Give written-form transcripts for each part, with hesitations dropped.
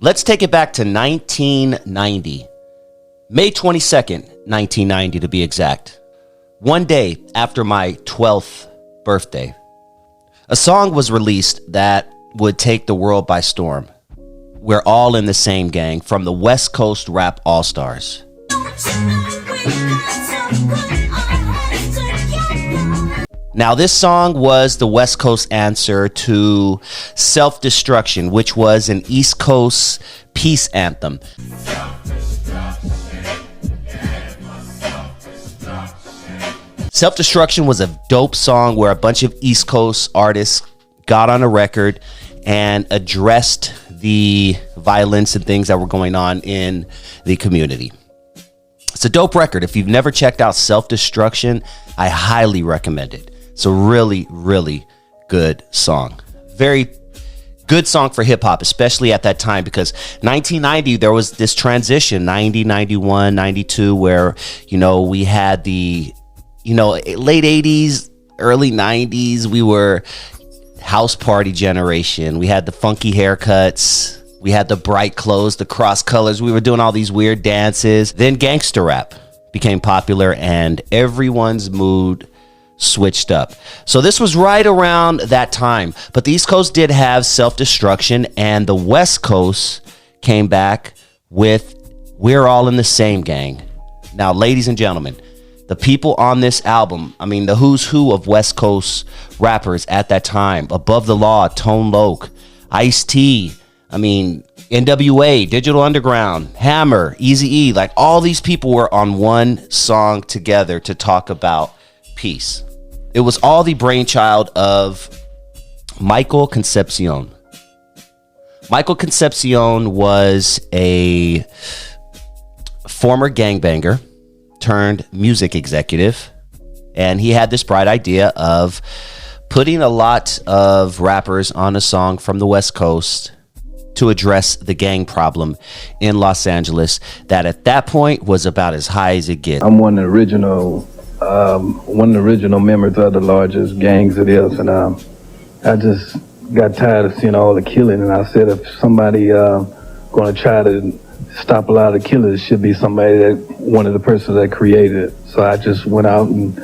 Let's take it back to 1990. May 22nd, 1990 to be exact. One day after my 12th birthday, a song was released that would take the world by storm. We're all in the same gang from the West Coast Rap All-Stars. Now, this song was the West Coast answer to Self-Destruction, which was an East Coast peace anthem. Self-Destruction was a dope song where a bunch of East Coast artists got on a record and addressed the violence and things that were going on in the community. It's a dope record. If you've never checked out Self-Destruction, I highly recommend it. It's a really, really good song. Very good song for hip hop, especially at that time, because 1990, there was this transition, 90, 91, 92, where, we had the, late 80s, early 90s, we were house party generation. We had the funky haircuts. We had the bright clothes, the cross colors. We were doing all these weird dances. Then gangster rap became popular and everyone's mood switched up. So this was right around that time. But the East Coast did have Self-Destruction, and the West Coast came back with We're All in the Same Gang. Now, ladies and gentlemen, the people on this album, the who's who of West Coast rappers at that time: Above the Law, Tone Loc, Ice-T, NWA, Digital Underground, Hammer, EAZY, like all these people were on one song together to talk about peace. It was all the brainchild of Michael Concepcion. Michael Concepcion was a former gangbanger turned music executive, and he had this bright idea of putting a lot of rappers on a song from the West Coast to address the gang problem in Los Angeles that at that point was about as high as it gets. I'm one of the original members of the largest gangs it is, and I just got tired of seeing all the killing, and I said if somebody going to try to stop a lot of killers, it should be somebody one of the persons that created it. So I just went out and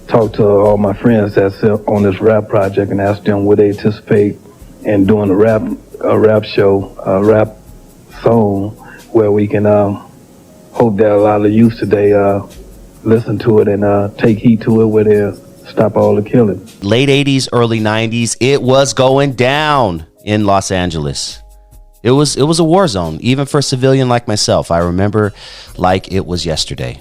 talked to all my friends that's on this rap project and asked them would they anticipate in doing a rap show, a rap song where we can hope that a lot of youth today listen to it and take heed to it, where they stop all the killing. Late 80s, early 90s, it was going down in Los Angeles. It was a war zone, even for a civilian like myself. I remember like it was yesterday.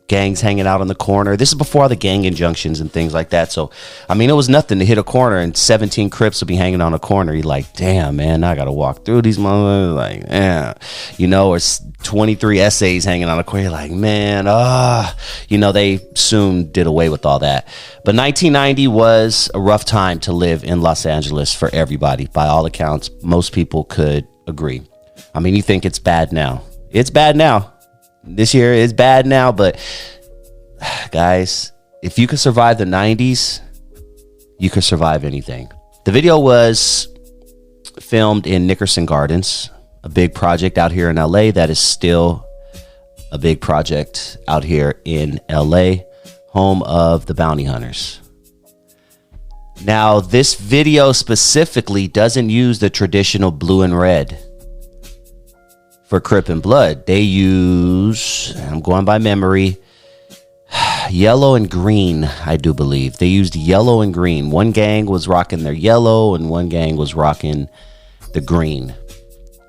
Gangs hanging out on the corner. This is before all the gang injunctions and things like that. So, it was nothing to hit a corner and 17 Crips would be hanging on a corner. You're like, damn, man, I got to walk through these motherfuckers. Like, yeah. Or 23 essays hanging on a corner. You're like, man, they soon did away with all that. But 1990 was a rough time to live in Los Angeles for everybody. By all accounts, most people could agree. You think it's bad now. It's bad now. This year is bad now, but guys, if you could survive the 90s, you could survive anything. The video was filmed in Nickerson Gardens, a big project out here in LA that is still a big project out here in LA, home of the bounty hunters. Now, this video specifically doesn't use the traditional blue and red for Crip and Blood. They use, I'm going by memory, yellow and green, I do believe. They used yellow and green. One gang was rocking their yellow and one gang was rocking the green.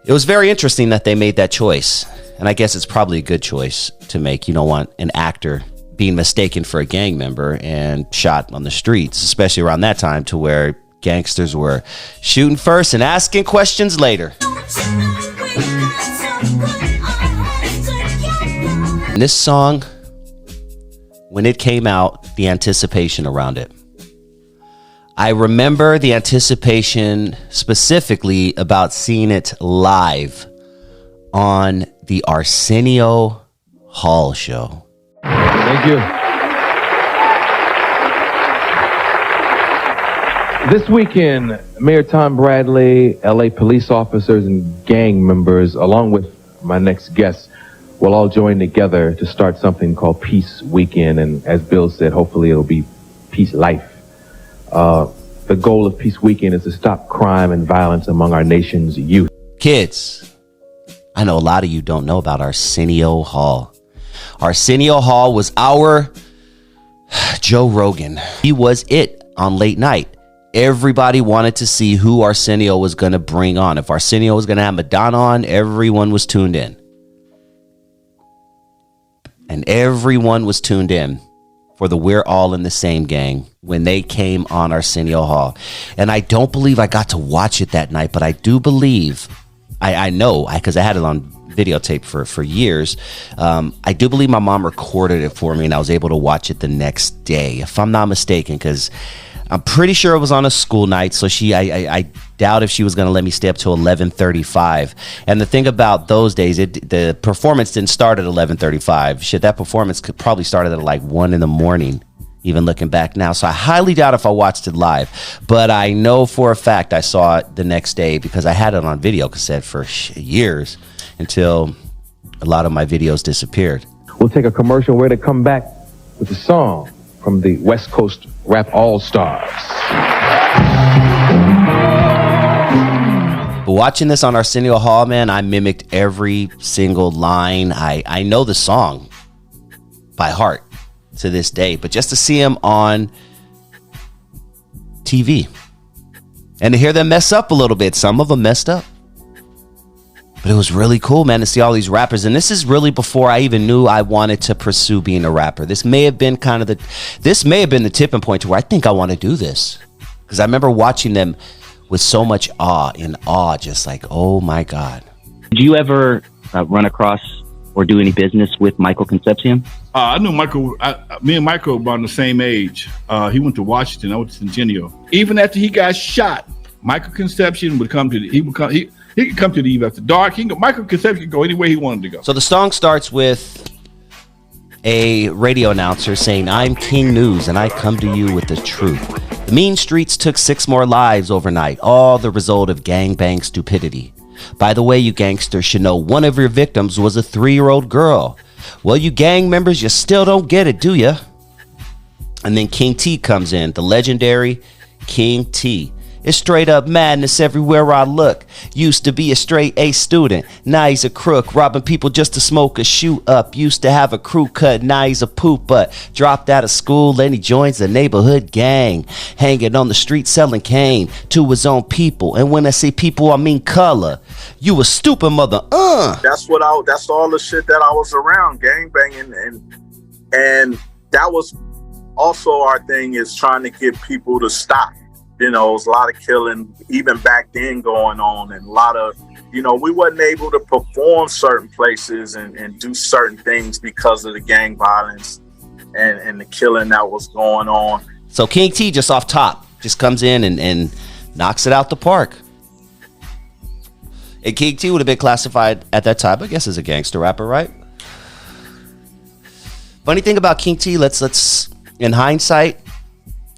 It was very interesting that they made that choice. And I guess it's probably a good choice to make. You don't want an actor being mistaken for a gang member and shot on the streets, especially around that time, to where gangsters were shooting first and asking questions later. And this song, when it came out, the anticipation around it. I remember the anticipation specifically about seeing it live on the Arsenio Hall show. Thank you. This weekend, Mayor Tom Bradley, LA police officers and gang members, along with my next guest, will all join together to start something called Peace Weekend. And as Bill said, hopefully it'll be Peace Life. The goal of Peace Weekend is to stop crime and violence among our nation's youth. Kids, I know a lot of you don't know about Arsenio Hall. Arsenio Hall was our Joe Rogan. He was it on late night. Everybody wanted to see who Arsenio was going to bring on. If Arsenio was going to have Madonna on, everyone was tuned in. And everyone was tuned in for the We're All in the Same gang when they came on Arsenio Hall. And I don't believe I got to watch it that night, but I do believe, I know, because I had it on videotape for years. I do believe my mom recorded it for me and I was able to watch it the next day, if I'm not mistaken, because I'm pretty sure it was on a school night, so I doubt if she was going to let me stay up till 11:35. And the thing about those days, the performance didn't start at 11:35. Shit, that performance could probably started at like 1 in the morning, even looking back now. So I highly doubt if I watched it live. But I know for a fact I saw it the next day because I had it on video cassette for years until a lot of my videos disappeared. We'll take a commercial. We're to come back with a song from the West Coast Rap All-Stars. But watching this on Arsenio Hall, man, I mimicked every single line. I know the song by heart to this day, but just to see him on TV and to hear them mess up a little bit, some of them messed up. But it was really cool, man, to see all these rappers. And this is really before I even knew I wanted to pursue being a rapper. This may have been the tipping point to where I think I want to do this. Because I remember watching them with so much awe, just like, oh my God. Did you ever run across or do any business with Michael Concepcion? I knew Michael. Me and Michael were about the same age. He went to Washington. I went to Centennial. Even after he got shot, Michael Concepcion would come to he could come to the Eve After Dark. Michael Concepcion could go anywhere he wanted to go. So the song starts with a radio announcer saying, "I'm King News and I come to you with the truth. The mean streets took 6 more lives overnight, all the result of gangbang stupidity. By the way, you gangsters should know one of your victims was a 3-year-old girl. Well, you gang members, you still don't get it, do ya?" And then King T comes in, the legendary King T. "It's straight up madness everywhere I look. Used to be a straight A student, now he's a crook, robbing people just to smoke a shoot up. Used to have a crew cut, now he's a poop, but dropped out of school, then he joins the neighborhood gang. Hanging on the street selling cane to his own people. And when I say people, I mean color. You a stupid mother, That's all the shit that I was around, gang banging, and that was also our thing, is trying to get people to stop. You know, it was a lot of killing even back then going on, and a lot of, we wasn't able to perform certain places and do certain things because of the gang violence and the killing that was going on. So King T just off top, just comes in and knocks it out the park. And King T would have been classified at that time, I guess, as a gangster rapper, right? Funny thing about King T, let's in hindsight,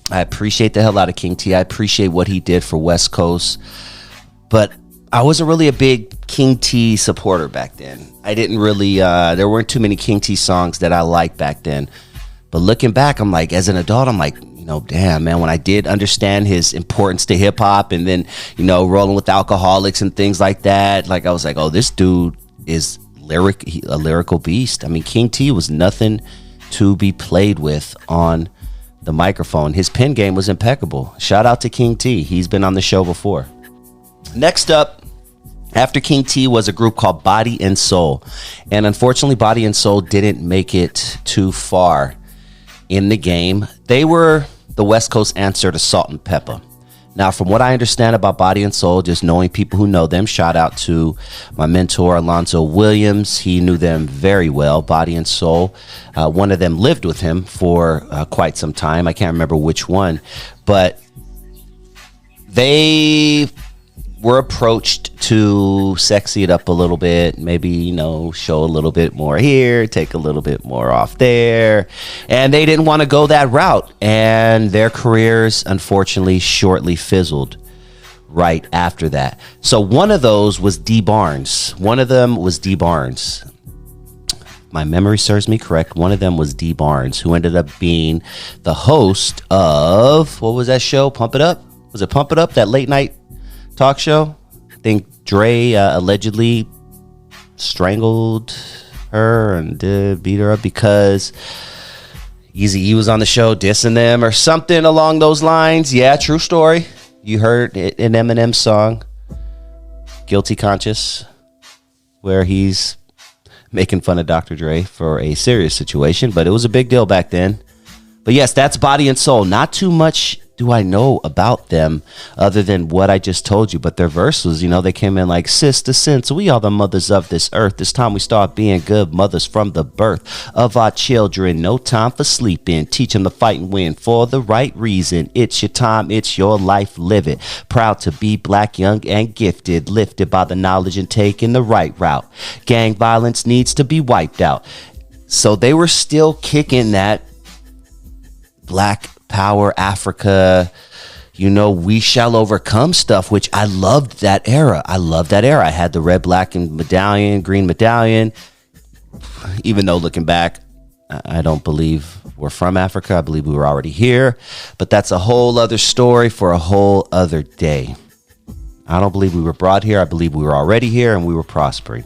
I appreciate the hell out of King T. I appreciate what he did for West Coast. But I wasn't really a big King T supporter back then. I didn't really, there weren't too many King T songs that I liked back then. But looking back, I'm like, as an adult, I'm like, damn, man, when I did understand his importance to hip hop and then, rolling with alcoholics and things like that, like I was like, oh, this dude is a lyrical beast. I mean, King T was nothing to be played with on the microphone. His pen game was impeccable. Shout out to King T. He's been on the show before. Next up, after King T, was a group called Body and Soul. And unfortunately, Body and Soul didn't make it too far in the game. They were the West Coast answer to Salt and Pepper. Now, from what I understand about Body and Soul, just knowing people who know them, shout out to my mentor, Alonzo Williams. He knew them very well, Body and Soul. One of them lived with him for quite some time. I can't remember which one, but they were approached to sexy it up a little bit, maybe, you know, show a little bit more here, take a little bit more off there, and they didn't want to go that route, and their careers unfortunately shortly fizzled right after that. So one of those was D Barnes. One of them was D Barnes. My memory serves me correct. One of them was D Barnes, who ended up being the host of, what was that show? Pump It Up? Was it Pump It Up, that late night talk show? I think Dre allegedly strangled her and beat her up because EAZY was on the show dissing them or something along those lines. Yeah, true story. You heard an Eminem song, Guilty Conscious, where he's making fun of Dr. Dre for a serious situation, but it was a big deal back then. But yes, that's Body and Soul. Not too much do I know about them other than what I just told you, but their verses, you know, they came in like, sister, since we are the mothers of this earth, it's time we start being good mothers from the birth of our children. No time for sleeping, teach them to fight and win for the right reason. It's your time, it's your life, live it. Proud to be black, young and gifted, lifted by the knowledge and taking the right route. Gang violence needs to be wiped out. So they were still kicking that Black Power, Africa, you know, we shall overcome stuff, which I loved that era. I had the red, black, and medallion, green medallion. Even though looking back, I don't believe we're from Africa. I believe we were already here. But that's a whole other story for a whole other day. I don't believe we were brought here. I believe we were already here and we were prospering.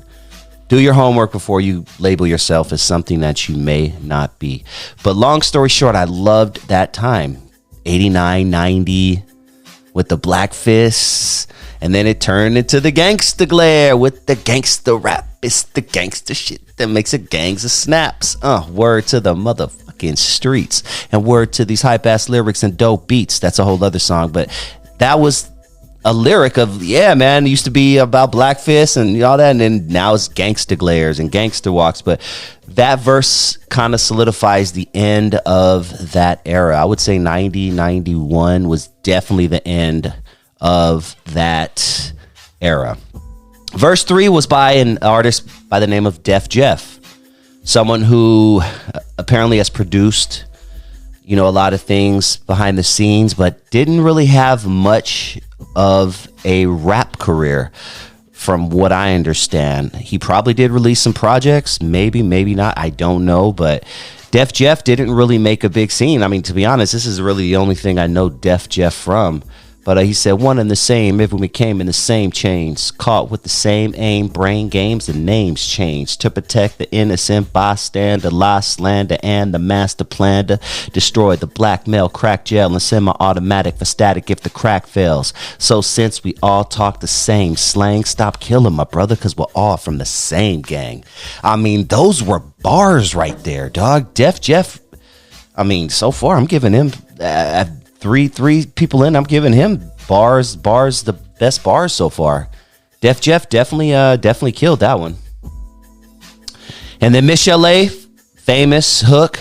Do your homework before you label yourself as something that you may not be. But long story short, I loved that time. 89, 90 with the black fists. And then it turned into the gangsta glare with the gangsta rap. It's the gangsta shit that makes it gangs of snaps. Word to the motherfucking streets. And word to these hype ass lyrics and dope beats. That's a whole other song. But that was a lyric of, yeah, man, it used to be about black fists and all that, and then now it's gangster glares and gangster walks. But that verse kind of solidifies the end of that era. I would say 90, 91 was definitely the end of that era. Verse 3 was by an artist by the name of Def Jeff, someone who apparently has produced, you know, a lot of things behind the scenes, but didn't really have much of a rap career from what I understand. He probably did release some projects, maybe not, I don't know, but Def Jeff didn't really make a big scene. I mean, to be honest, this is really the only thing I know Def Jeff from. But he said, one and the same, if we came in the same chains, caught with the same aim, brain games and names changed to protect the innocent bystander, lie, slander, and the master plan to destroy the black male crack jail and semi-automatic for static if the crack fails. So since we all talk the same slang, stop killing my brother, because we're all from the same gang. I mean, those were bars right there, dog. Def Jeff, I mean, so far I'm giving him three people in, I'm giving him bars, the best bars so far. Def Jeff definitely killed that one. And then Michelle A, famous hook.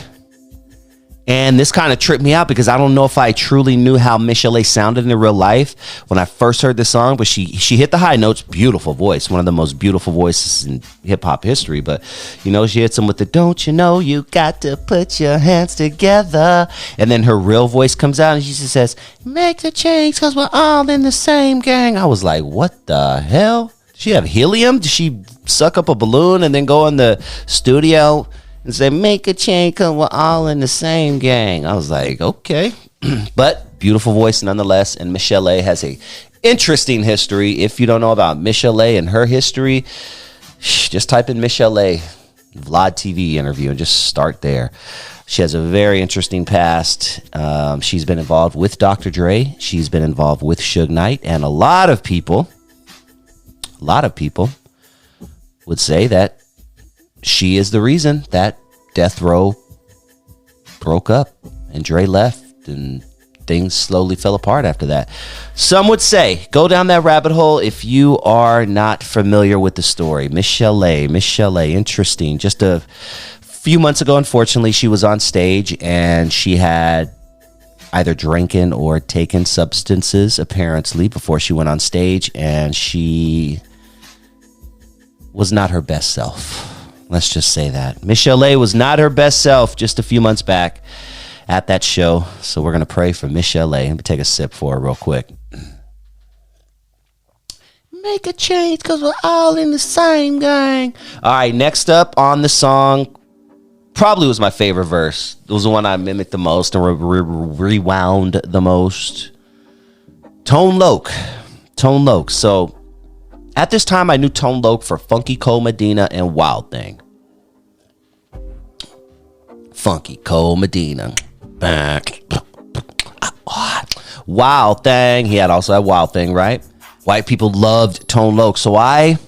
And this kind of tripped me out because I don't know if I truly knew how Michelle A sounded in real life when I first heard the song, but she hit the high notes. Beautiful voice, one of the most beautiful voices in hip hop history. But you know, she hits them with the "Don't you know you got to put your hands together," and then her real voice comes out and she just says, "Make the change, cause we're all in the same gang." I was like, what the hell? Did she have helium? Did she suck up a balloon and then go in the studio and say, "Make a change, cause we're all in the same gang"? I was like, okay. But beautiful voice nonetheless. And Michelle A has a interesting history. If you don't know about Michelle A and her history, just type in Michelle A Vlad TV interview and just start there. She has a very interesting past. She's been involved with Dr. Dre. She's been involved with Suge Knight. And a lot of people would say that she is the reason that Death Row broke up and Dre left and things slowly fell apart after that. Some would say, go down that rabbit hole if you are not familiar with the story. Michelle A, interesting. Just a few months ago, unfortunately, she was on stage and she had, either drinking or taking substances, apparently, before she went on stage, and she was not her best self. Let's just say that. Michelle A was not her best self just a few months back at that show. So we're going to pray for Michelle A. Let me take a sip for her real quick. Make a change because we're all in the same gang. All right, next up on the song, probably was my favorite verse. It was the one I mimicked the most and rewound the most. Tone Loc. So at this time, I knew Tone Loc for Funky Cole Medina and Wild Thing. Funky Cole Medina. Wild Thing. He also had Wild Thing, right? White people loved Tone Loc. So I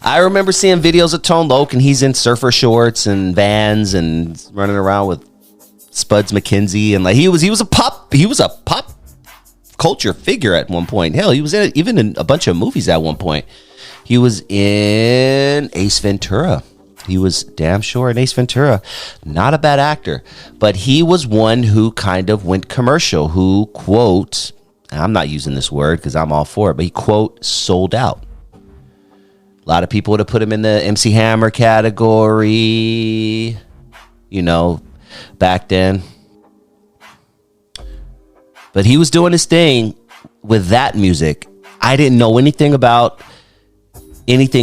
remember seeing videos of Tone Loc, and he's in surfer shorts and Vans and running around with Spuds McKenzie, and like he was a pop culture figure at one point. Hell, he was even in a bunch of movies at one point. He was in Ace Ventura. He was damn sure in Ace Ventura. Not a bad actor, but he was one who kind of went commercial, who, quote, I'm not using this word because I'm all for it, but he, quote, sold out. A lot of people would have put him in the MC Hammer category, back then. But he was doing his thing with that music. I didn't know anything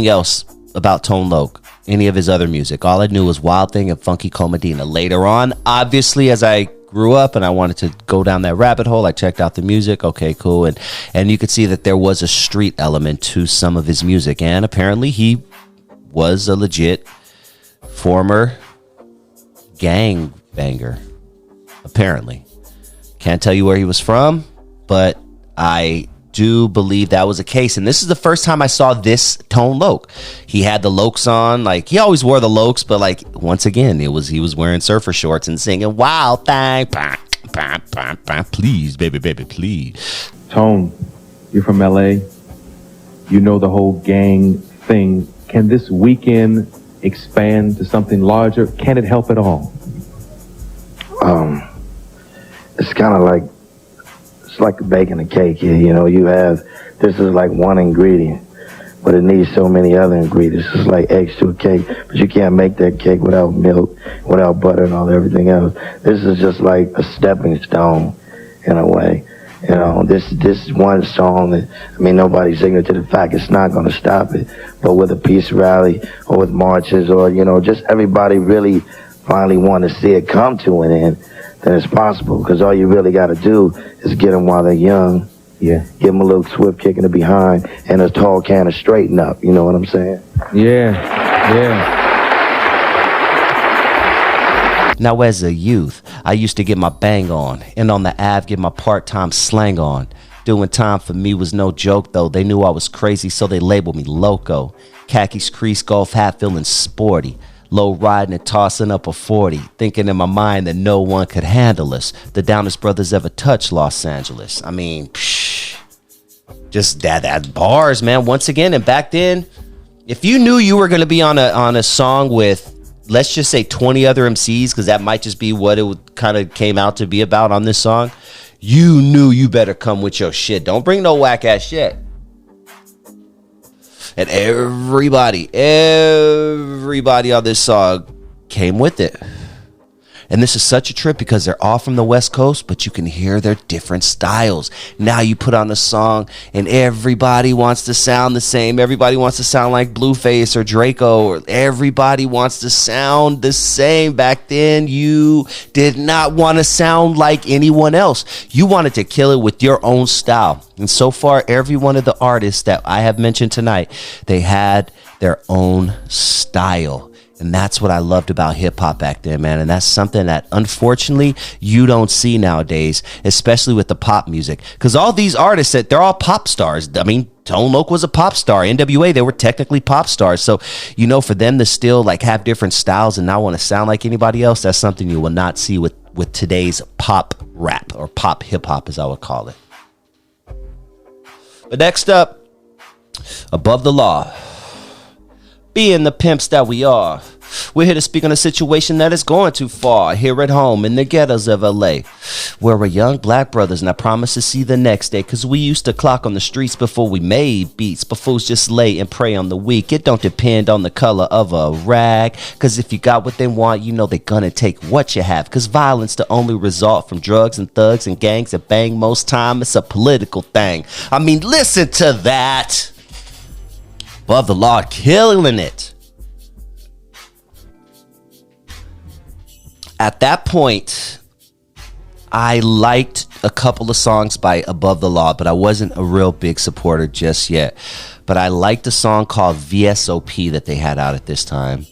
else about Tone Loc, any of his other music. All I knew was Wild Thing and Funky Cole Medina. Later on, obviously, as I grew up and I wanted to go down that rabbit hole, I checked out the music. Okay, cool. And you could see that there was a street element to some of his music. And apparently he was a legit former gang banger. Apparently. Can't tell you where he was from, but I do believe that was the case. And this is the first time I saw this Tone Loc. He had the Locs on, like he always wore the Locs, but like once again, he was wearing surfer shorts and singing Wild Thing. Please, baby, please. Tone, you're from LA. You know the whole gang thing. Can this weekend expand to something larger? Can it help at all? It's kind of like, it's like baking a cake here. This is like one ingredient, but it needs so many other ingredients. It's like eggs to a cake, but you can't make that cake without milk, without butter and everything else. This is just like a stepping stone in a way. This one song that, nobody's ignorant to the fact it's not going to stop it, but with a peace rally or with marches or, just everybody really finally want to see it come to an end, then it's possible, because all you really got to do is get them while they're young. Yeah. Give them a little swift kick in the behind and a tall can of straighten up. You know what I'm saying? Yeah. Now, as a youth, I used to get my bang on, and on the Ave, get my part-time slang on. Doing time for me was no joke, though. They knew I was crazy, so they labeled me loco. Khakis, crease, golf hat, feeling sporty. Low riding and tossing up a 40, thinking in my mind that no one could handle us. The downest brothers ever touched Los Angeles. Just that bars, man. Once again, and back then, if you knew you were going to be on a song with, let's just say 20 other MCs, because that might just be what it kind of came out to be about on this song, you knew you better come with your shit. Don't bring no whack ass shit. And everybody on this song came with it. And this is such a trip because they're all from the West Coast, but you can hear their different styles. Now you put on a song and everybody wants to sound the same. Everybody wants to sound like Blueface or Draco, or everybody wants to sound the same. Back then, you did not want to sound like anyone else. You wanted to kill it with your own style. And so far, every one of the artists that I have mentioned tonight, they had their own style. And that's what I loved about hip hop back then, man. And that's something that, unfortunately, you don't see nowadays, especially with the pop music. Because all these artists, they're all pop stars. Tone Loc was a pop star. NWA, they were technically pop stars. So, for them to still have different styles and not want to sound like anybody else, that's something you will not see with today's pop rap, or pop hip hop, as I would call it. But next up, Above the Law. Being the pimps that we are, We're here to speak on a situation that is going too far here at home in the ghettos of LA, where we're young black brothers, and I promise to see the next day, cause we used to clock on the streets before we made beats, but fools just lay and prey on the weak. It don't depend on the color of a rag, cause if you got what they want, you know they gonna take what you have, cause violence the only result from drugs and thugs and gangs that bang. Most time it's a political thing. I mean, listen to that. Above the Law killing it. At that point, I liked a couple of songs by Above the Law, but I wasn't a real big supporter just yet. But I liked a song called VSOP that they had out at this time.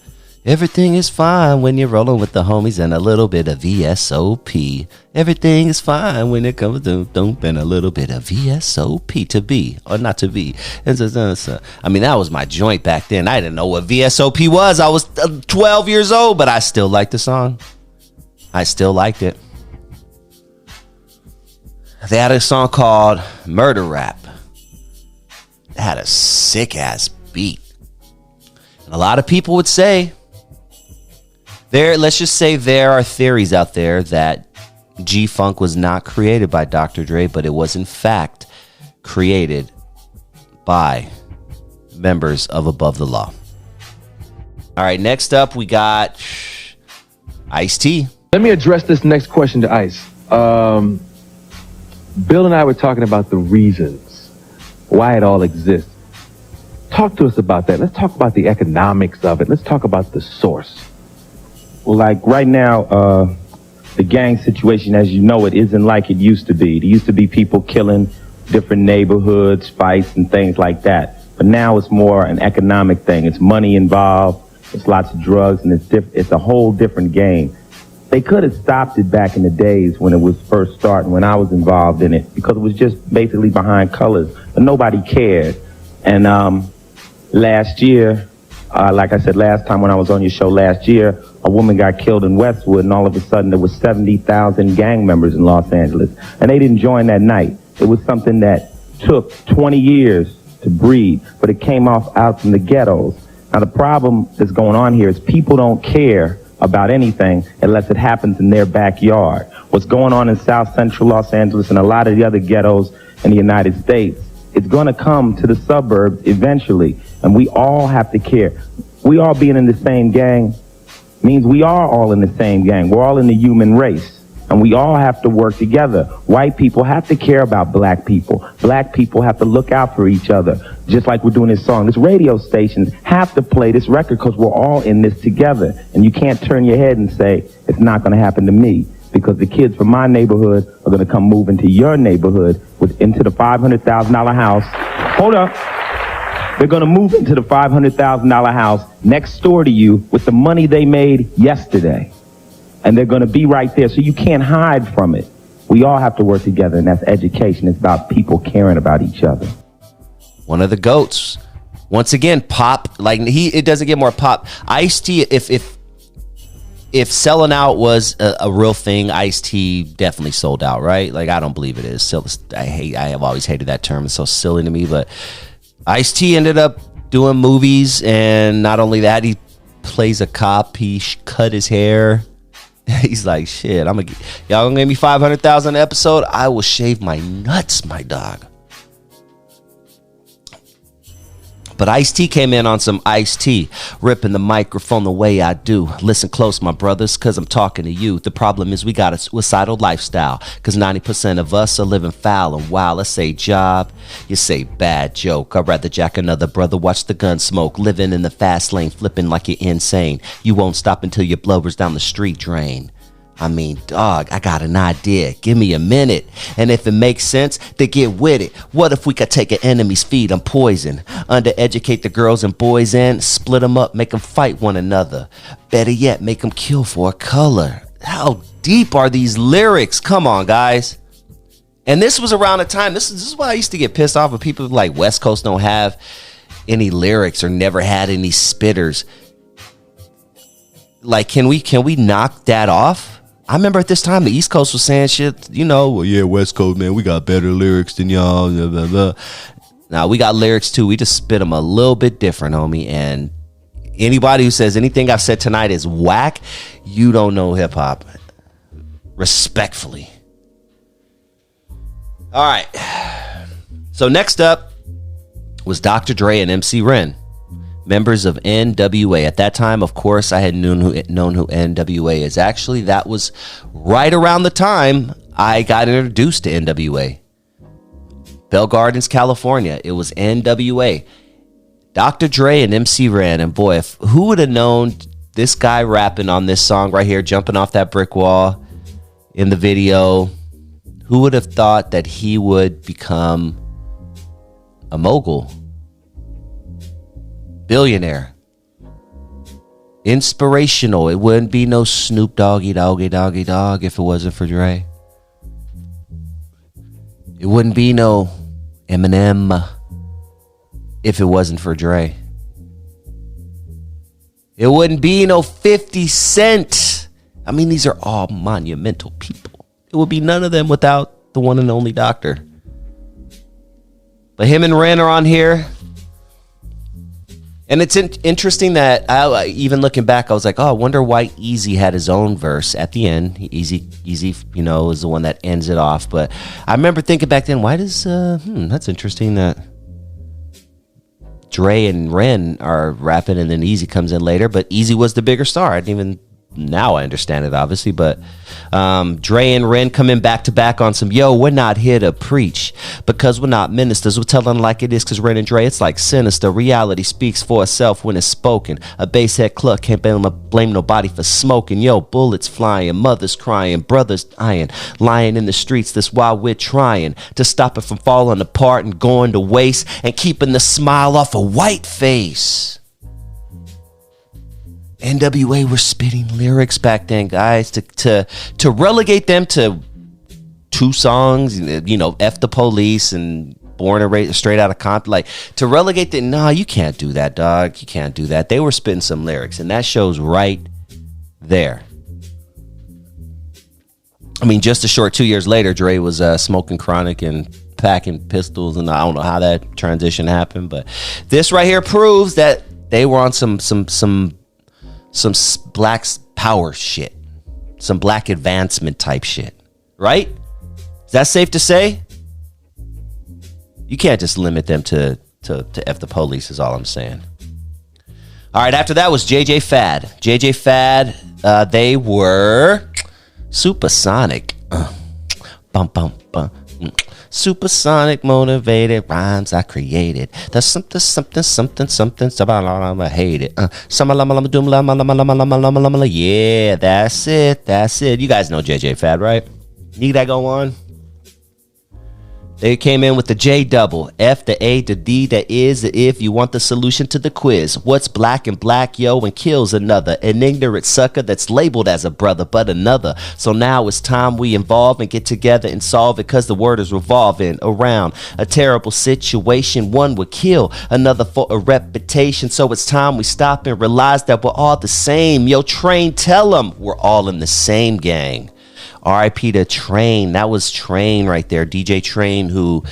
Everything is fine when you're rolling with the homies and a little bit of VSOP. Everything is fine when it comes to and a little bit of VSOP, to be or not to be. I mean, that was my joint back then. I didn't know what VSOP was. I was 12 years old, but I still liked the song. I still liked it. They had a song called Murder Rap. It had a sick ass beat. And a lot of people would say, let's just say there are theories out there that G-Funk was not created by Dr. Dre, but it was in fact created by members of Above the Law. All right, next up we got Ice-T. Let me address this next question to Ice. Bill and I were talking about the reasons why it all exists. Talk to us about that. Let's talk about the economics of it. Let's talk about the source. Well, like right now, the gang situation, as you know, it isn't like it used to be. There used to be people killing different neighborhoods, fights, and things like that. But now it's more an economic thing. It's money involved. It's lots of drugs, and it's a whole different game. They could have stopped it back in the days when it was first starting, when I was involved in it, because it was just basically behind colors, but nobody cared. And last year, like I said last time when I was on your show last year, a woman got killed in Westwood, and all of a sudden there was 70,000 gang members in Los Angeles. And they didn't join that night. It was something that took 20 years to breed, but it came out from the ghettos. Now the problem that's going on here is people don't care about anything unless it happens in their backyard. What's going on in South Central Los Angeles and a lot of the other ghettos in the United States, it's going to come to the suburbs eventually, and we all have to care. We all being in the same gang means we are all in the same gang. We're all in the human race, and we all have to work together. White people have to care about black people. Black people have to look out for each other, just like we're doing this song. This radio stations have to play this record because we're all in this together, and you can't turn your head and say, it's not going to happen to me, because the kids from my neighborhood are going to come move into your neighborhood into the $500,000 house. Hold up. They're going to move into the $500,000 house next door to you with the money they made yesterday. And they're going to be right there, so you can't hide from it. We all have to work together, and that's education. It's about people caring about each other. One of the GOATs. Once again, pop. Like it doesn't get more pop. Ice-T, if selling out was a real thing, Ice-T definitely sold out, right? Like, I don't believe it is. I have always hated that term. It's so silly to me, but Ice-T ended up doing movies, and not only that, he plays a cop. He cut his hair. He's like, shit, y'all gonna give me $500,000 an episode? I will shave my nuts, my dog. But Ice-T came in on some Ice-T, ripping the microphone the way I do. Listen close, my brothers, cause I'm talking to you. The problem is we got a suicidal lifestyle, cause 90% of us are living foul and wild. Let's say job, you say bad joke. I'd rather jack another brother, watch the gun smoke, living in the fast lane, flipping like you're insane. You won't stop until your blowers down the street drain. I mean, dog, I got an idea. Give me a minute. And if it makes sense, then get with it. What if we could take an enemy's feed on poison? Undereducate the girls and boys and split them up, make them fight one another. Better yet, make them kill for a color. How deep are these lyrics? Come on, guys. And this was around a time, this is why I used to get pissed off when people like West Coast don't have any lyrics or never had any spitters. Like, can we knock that off? I remember at this time the East Coast was saying shit, well, yeah, West Coast, man, we got better lyrics than y'all, blah, blah, blah. Now, we got lyrics too. We just spit them a little bit different, homie. And, Anybody who says anything I've said tonight is whack, you don't know hip hop. Respectfully. All right. So next up was Dr. Dre and MC Ren, members of NWA. At that time, of course, I had known who NWA is. Actually, that was right around the time I got introduced to NWA. Bell Gardens, California. It was NWA. Dr. Dre and MC Ren. And boy, who would have known this guy rapping on this song right here, jumping off that brick wall in the video? Who would have thought that he would become a mogul? Billionaire. Inspirational. It wouldn't be no Snoop Doggy Dogg if it wasn't for Dre. It wouldn't be no Eminem if it wasn't for Dre. It wouldn't be no 50 Cent. I mean, these are all monumental people. It would be none of them without the one and only Doctor. But him and Ren are on here. And it's interesting that even looking back, I was like, oh, I wonder why EAZY had his own verse at the end. EAZY, you know, is the one that ends it off. But I remember thinking back then, why does, that's interesting that Dre and Ren are rapping and then EAZY comes in later. But EAZY was the bigger star. I didn't even, now I understand it, obviously. But Dre and Ren coming back to back on some, yo, we're not here to preach because we're not ministers. We're telling like it is because Ren and Dre, it's like sinister. Reality speaks for itself when it's spoken. A basshead cluck can't blame nobody for smoking. Yo, bullets flying, mothers crying, brothers dying, lying in the streets. That's why we're trying to stop it from falling apart and going to waste and keeping the smile off a white face. NWA were spitting lyrics back then, guys, to relegate them to 2 songs, you know, F the Police and Born and Raised Straight Outta Compton. Like, to relegate them, nah, you can't do that, dog. You can't do that. They were spitting some lyrics, and that shows right there. I mean, just a short 2 years later, Dre was smoking chronic and packing pistols, and I don't know how that transition happened, but this right here proves that they were on some black power shit, some black advancement type shit, right? Is that safe to say? You can't just limit them to F the Police is all I'm saying. All right, after that was JJ Fad. JJ Fad, they were Supersonic. Bum, bum, bum. Supersonic motivated rhymes I created. There's something, I hate it. Yeah, that's it. You guys know JJ Fad, right? Need I go on? They came in with the J double, F the A the D that is the if you want the solution to the quiz. What's black and black, yo, and kills another? An ignorant sucker that's labeled as a brother, but another. So now it's time we involve and get together and solve it, cause the word is revolving around a terrible situation. One would kill another for a reputation. So it's time we stop and realize that we're all the same. Yo, Train, tell them we're all in the same gang. R.I.P. to Train. That was Train right there. DJ Train, who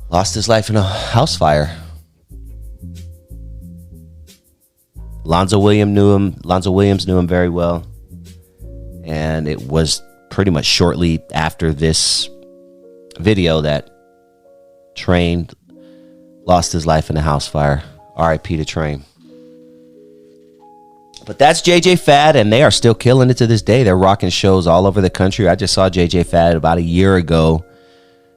lost his life in a house fire. Lonzo Williams knew him very well. And it was pretty much shortly after this video that Train lost his life in a house fire. R.I.P. to Train. But that's JJ Fad, and they are still killing it to this day. They're rocking shows all over the country. I just saw JJ Fad about a year ago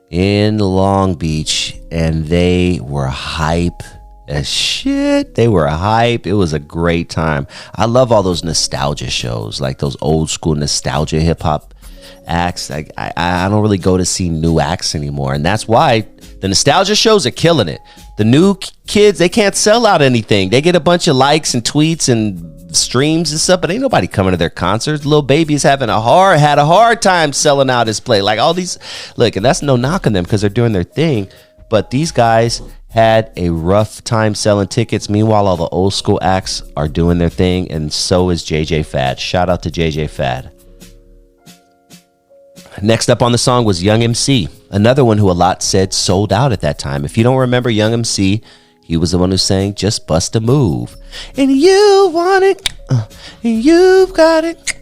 in Long Beach, and they were hype as shit. They were hype. It was a great time. I love all those nostalgia shows, like those old school nostalgia hip hop acts. I don't really go to see new acts anymore, and that's why the nostalgia shows are killing it. The new kids, they can't sell out anything. They get a bunch of likes and tweets and streams and stuff, but ain't nobody coming to their concerts. Lil Baby is had a hard time selling out his play. Like all these, look, and that's no knock on them because they're doing their thing, but these guys had a rough time selling tickets. Meanwhile, all the old school acts are doing their thing, and so is JJ Fad. Shout out to JJ Fad. Next up on the song was Young MC, another one who a lot said sold out at that time. If you don't remember Young MC, He was the one who sang Just Bust a Move. And you want it, and you've got it,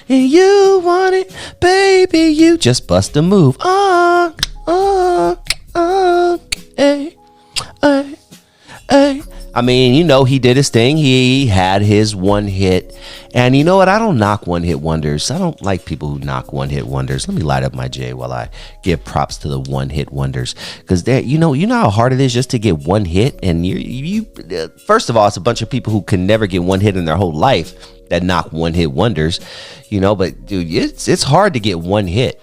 and you want it, baby, you just bust a move. Hey, hey, hey. I mean, you know, he did his thing. He had his one hit. And you know what? I don't knock one-hit wonders. I don't like people who knock one-hit wonders. Let me light up my J while I give props to the one-hit wonders. Because you know how hard it is just to get one hit? And you first of all, it's a bunch of people who can never get one hit in their whole life that knock one-hit wonders. You know, but dude, it's hard to get one hit.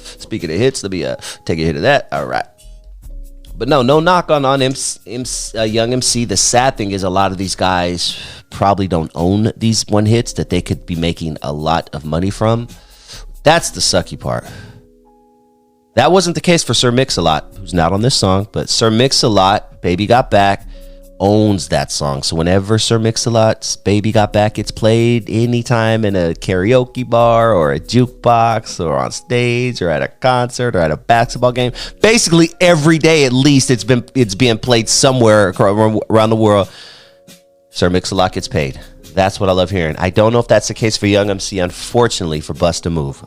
Speaking of hits, let me take a hit of that. All right. But no knock on Young MC. The sad thing is a lot of these guys probably don't own these one hits that they could be making a lot of money from. That's the sucky part. That wasn't the case for Sir Mix-a-Lot, who's not on this song, but Sir Mix-a-Lot, Baby Got Back, owns that song. So whenever Sir Mix-a-Lot's Baby Got Back gets played anytime in a karaoke bar or a jukebox or on stage or at a concert or at a basketball game, basically every day at least it's being played somewhere around the world, Sir Mix-a-Lot gets paid. That's what I love hearing. I don't know if that's the case for Young MC, unfortunately, for Bust a Move.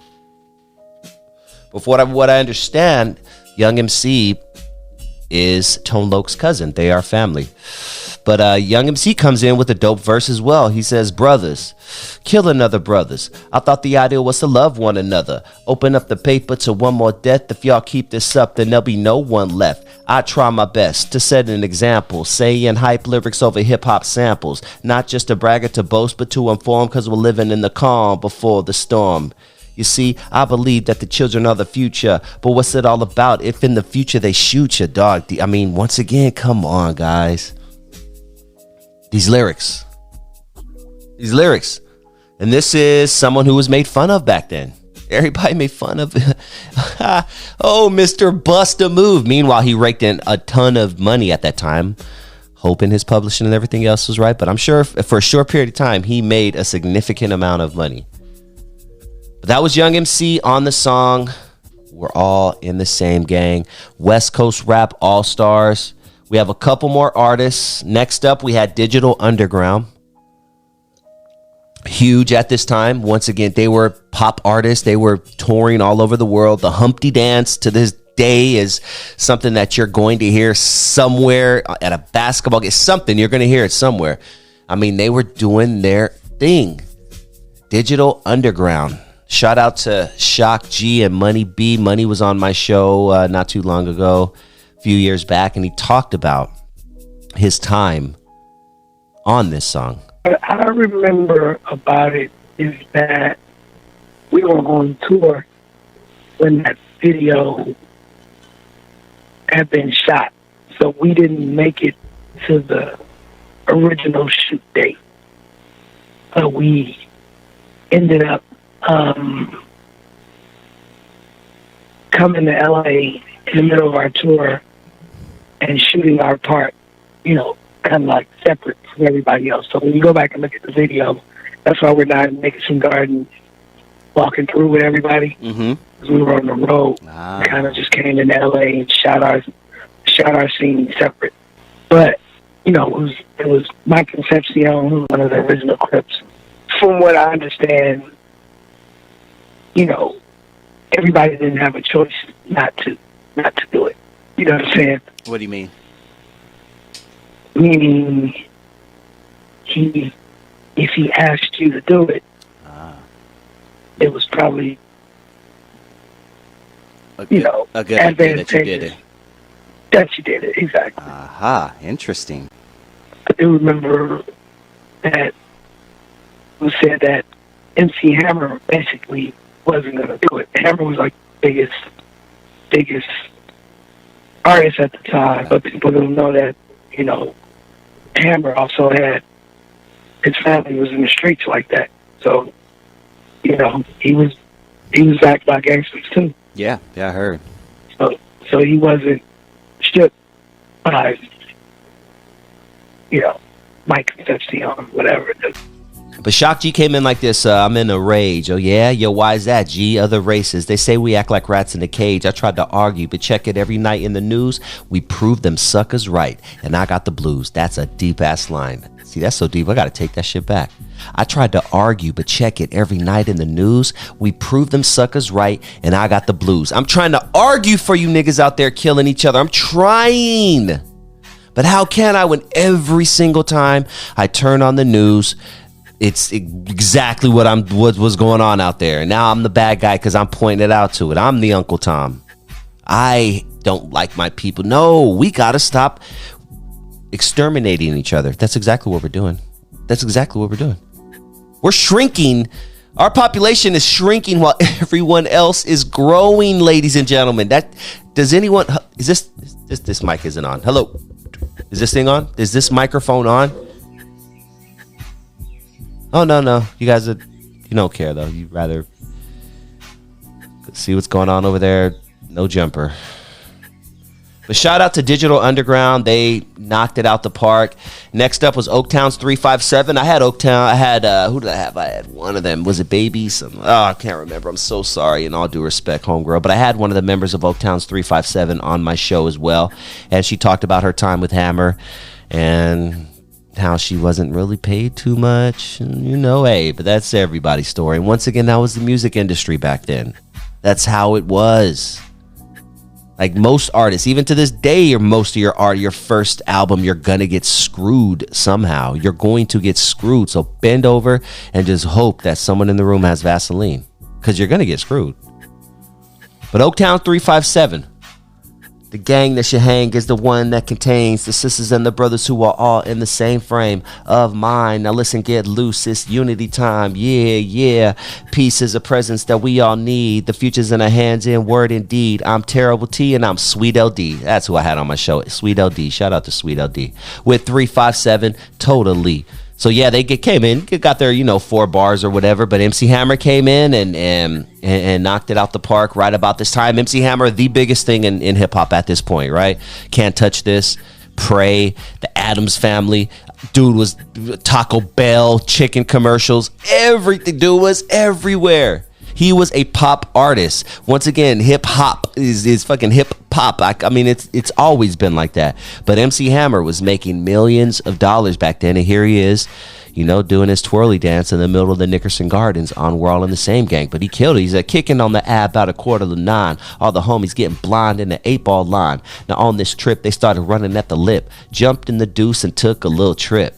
But from what I understand, Young MC is Tone Loc's cousin. They are family. But Young MC comes in with a dope verse as well. He says, brothers, kill another brothers. I thought the ideal was to love one another. Open up the paper to one more death. If y'all keep this up, then there'll be no one left. I try my best to set an example, saying hype lyrics over hip-hop samples. Not just to brag or to boast, but to inform, because we're living in the calm before the storm. You see, I believe that the children are the future, but what's it all about if in the future they shoot you, dog? I mean, once again, come on, guys. These lyrics. And this is someone who was made fun of back then. Everybody made fun of oh, Mr. Bust a Move. Meanwhile, he raked in a ton of money at that time, hoping his publishing and everything else was right. But I'm sure for a short period of time, he made a significant amount of money. But that was Young MC on the song We're All in the Same Gang. West Coast Rap All-Stars. We have a couple more artists. Next up, we had Digital Underground. Huge at this time. Once again, they were pop artists. They were touring all over the world. The Humpty Dance to this day is something that you're going to hear somewhere at a basketball game. Something, you're going to hear it somewhere. I mean, they were doing their thing. Digital Underground. Shout out to Shock G and Money B. Money was on my show not too long ago, a few years back, and he talked about his time on this song. What I remember about it is that we were on tour when that video had been shot. So we didn't make it to the original shoot date. We ended up coming to LA in the middle of our tour and shooting our part, you know, kind of like separate from everybody else. So when you go back and look at the video, that's why we're not in Nicholson Garden walking through with everybody. Because we were on the road. We kind of just came into LA and shot our scene separate. But, you know, it was Mike Concepcion, one of the original Crips. From what I understand, you know, everybody didn't have a choice not to do it. You know what I'm saying? What do you mean? Meaning, if he asked you to do it, it was probably, a good idea that you did it. That you did it, exactly. Aha, interesting. I do remember that who said that MC Hammer basically wasn't going to do it. Hammer was like biggest artist at the time, but people don't know that, you know, Hammer also had, his family was in the streets like that. So, you know, he was backed by gangsters too. Yeah, I heard. So he wasn't shook by, you know, Mike Concepcion, whatever. But Shock G came in like this. I'm in a rage. Oh, yeah? Yo, why is that, G? Other races. They say we act like rats in a cage. I tried to argue, but check it every night in the news. We proved them suckers right, and I got the blues. That's a deep-ass line. See, that's so deep. I got to take that shit back. I tried to argue, but check it every night in the news. We proved them suckers right, and I got the blues. I'm trying to argue for you niggas out there killing each other. I'm trying. But how can I when every single time I turn on the news, it's exactly what was going on out there. And now I'm the bad guy because I'm pointing it out to it. I'm the Uncle Tom. I don't like my people. No, we got to stop exterminating each other. That's exactly what we're doing. That's exactly what we're doing. We're shrinking. Our population is shrinking while everyone else is growing, ladies and gentlemen. Does anyone, is this mic isn't on. Hello. Is this thing on? Is this microphone on? Oh, no. You guys, you don't care, though. You'd rather see what's going on over there. No jumper. But shout out to Digital Underground. They knocked it out the park. Next up was Oaktown's 357. I had Oaktown. Who did I have? I had one of them. Was it Baby? I can't remember. I'm so sorry. In all due respect, homegirl. But I had one of the members of Oaktown's 357 on my show as well. And she talked about her time with Hammer and how she wasn't really paid too much. And, hey, but that's everybody's story. And once again, that was the music industry back then. That's how it was. Like most artists, even to this day, or most of your art, your first album, you're going to get screwed somehow. You're going to get screwed. So bend over and just hope that someone in the room has Vaseline, because you're going to get screwed. But Oaktown 357, the gang that should hang is the one that contains the sisters and the brothers who are all in the same frame of mind. Now listen, get loose, it's unity time. Yeah. Peace is a presence that we all need. The future's in our hands in word and deed. I'm Terrible T and I'm Sweet LD. That's who I had on my show. Sweet LD. Shout out to Sweet LD. With 357, totally. So yeah, they came in, got their 4 bars or whatever, but MC Hammer came in and knocked it out the park right about this time. MC Hammer, the biggest thing in hip hop at this point, right? Can't Touch This, Pray, the Addams Family. Dude was Taco Bell, chicken commercials, everything. Dude was everywhere. He was a pop artist. Once again, hip hop is fucking hip pop. I mean, it's always been like that. But MC Hammer was making millions of dollars back then, and here he is, doing his twirly dance in the middle of the Nickerson Gardens on We're All in the Same Gang. But he killed it. He's kicking on the ab about 8:45. All the homies getting blind in the 8-ball line. Now on this trip, they started running at the lip, jumped in the deuce and took a little trip.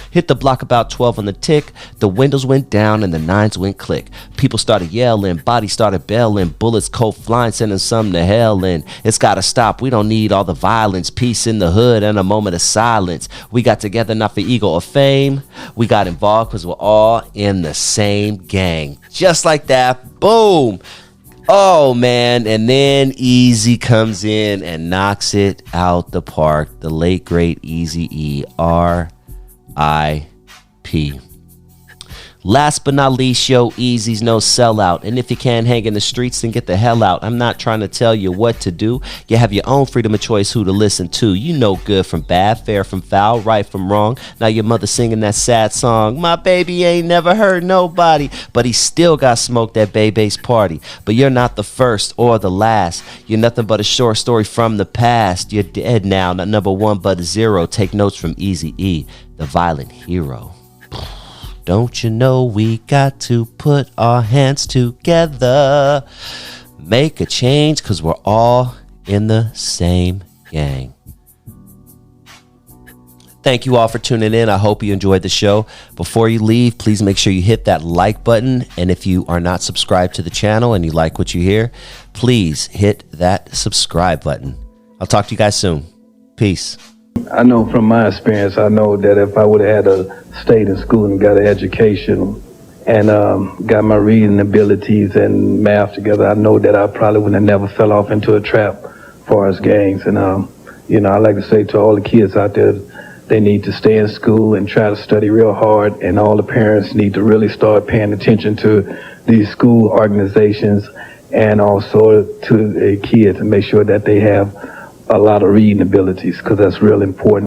Hit the block about 12 on the tick. The windows went down and the 9s went click. People started yelling, bodies started bailing, bullets cold flying, sending some to hell. And it's gotta stop. We don't need all the violence. Peace in the hood and a moment of silence. We got together not for ego or fame. We got involved because we're all in the same gang. Just like that. Boom. Oh man, and then EAZY comes in and knocks it out the park. The late great EAZY, R.I.P. Last but not least, EAZY's no sellout. And if you can't hang in the streets, then get the hell out. I'm not trying to tell you what to do. You have your own freedom of choice who to listen to. You know good from bad, fair from foul, right from wrong. Now your mother singing that sad song. My baby ain't never hurt nobody, but he still got smoked at Bebe's party. But you're not the first or the last. You're nothing but a short story from the past. You're dead now, not number 1 but a 0. Take notes from EAZY, the violent hero. Don't you know we got to put our hands together, make a change, because we're all in the same gang. Thank you all for tuning in. I hope you enjoyed the show. Before you leave, please make sure you hit that like button. And if you are not subscribed to the channel and you like what you hear, please hit that subscribe button. I'll talk to you guys soon. Peace. I know from my experience, I know that if I would have stayed in school and got an education and got my reading abilities and math together, I know that I probably would have never fell off into a trap as far as gangs. And, I like to say to all the kids out there, they need to stay in school and try to study real hard. And all the parents need to really start paying attention to these school organizations and also to the kids and make sure that they have a lot of reading abilities, because that's real important.